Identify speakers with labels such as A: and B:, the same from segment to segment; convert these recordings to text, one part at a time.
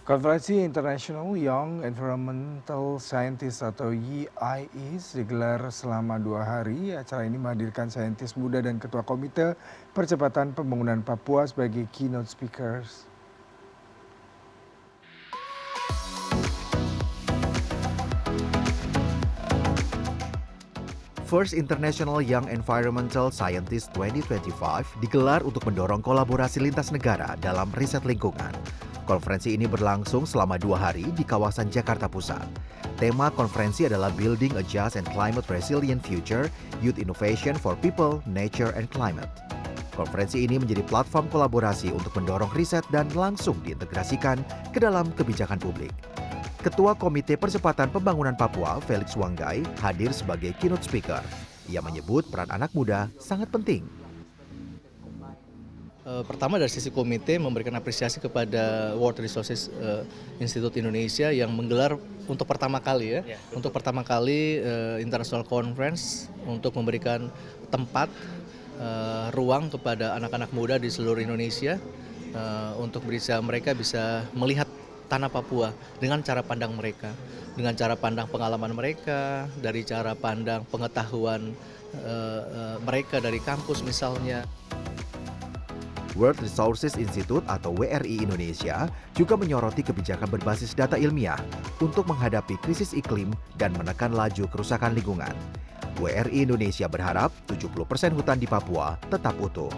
A: Konferensi International Young Environmental Scientist atau YIES digelar selama 2 hari. Acara ini menghadirkan saintis muda dan ketua komite percepatan pembangunan Papua sebagai keynote speakers.
B: First International Young Environmental Scientist 2025 digelar untuk mendorong kolaborasi lintas negara dalam riset lingkungan. Konferensi ini berlangsung selama 2 hari di kawasan Jakarta Pusat. Tema konferensi adalah Building a Just and Climate Resilient Future, Youth Innovation for People, Nature, and Climate. Konferensi ini menjadi platform kolaborasi untuk mendorong riset dan langsung diintegrasikan ke dalam kebijakan publik. Ketua Komite Percepatan Pembangunan Papua, Felix Wanggai, hadir sebagai keynote speaker. Ia menyebut peran anak muda sangat penting.
C: Pertama dari sisi komite memberikan apresiasi kepada World Resources Institute Indonesia yang menggelar untuk pertama kali untuk pertama kali International Conference untuk memberikan tempat ruang kepada anak-anak muda di seluruh Indonesia untuk mereka bisa melihat tanah Papua dengan cara pandang mereka, dengan cara pandang pengalaman mereka, dari cara pandang pengetahuan mereka dari kampus misalnya.
B: World Resources Institute atau WRI Indonesia juga menyoroti kebijakan berbasis data ilmiah untuk menghadapi krisis iklim dan menekan laju kerusakan lingkungan. WRI Indonesia berharap 70% hutan di Papua tetap utuh.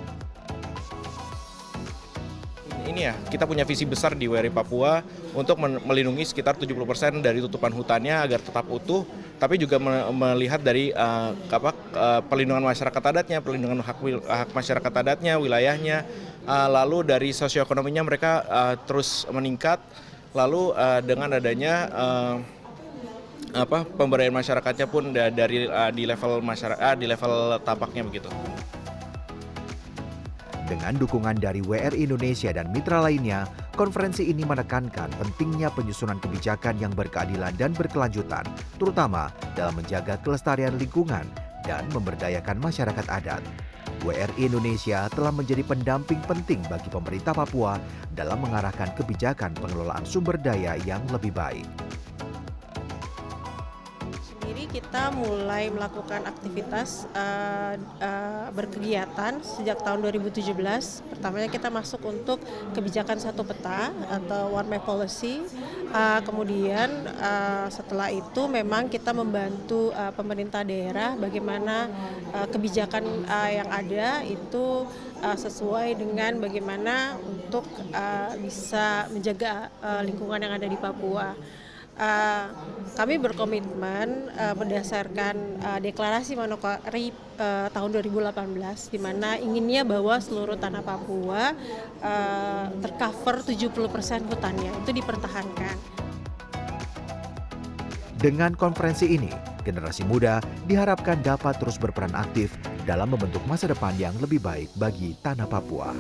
D: Ini ya, kita punya visi besar di WRI Papua untuk melindungi sekitar 70% dari tutupan hutannya agar tetap utuh, tapi juga melihat dari perlindungan masyarakat adatnya, perlindungan hak masyarakat adatnya, wilayahnya, lalu dari sosioekonominya mereka terus meningkat, lalu dengan adanya pemberdayaan masyarakatnya pun dari di level masyarakat, di level tapaknya begitu.
B: Dengan dukungan dari WRI Indonesia dan mitra lainnya, konferensi ini menekankan pentingnya penyusunan kebijakan yang berkeadilan dan berkelanjutan, terutama dalam menjaga kelestarian lingkungan dan memberdayakan masyarakat adat. WRI Indonesia telah menjadi pendamping penting bagi pemerintah Papua dalam mengarahkan kebijakan pengelolaan sumber daya yang lebih baik.
E: Kita mulai melakukan aktivitas berkegiatan sejak tahun 2017. Pertamanya kita masuk untuk kebijakan satu peta atau One Map Policy. Kemudian setelah itu memang kita membantu pemerintah daerah bagaimana kebijakan yang ada itu sesuai dengan bagaimana untuk bisa menjaga lingkungan yang ada di Papua. Kami berkomitmen berdasarkan deklarasi Manokwari tahun 2018 di mana inginnya bahwa seluruh tanah Papua tercover 70% hutannya itu dipertahankan.
B: Dengan konferensi ini, generasi muda diharapkan dapat terus berperan aktif dalam membentuk masa depan yang lebih baik bagi tanah Papua.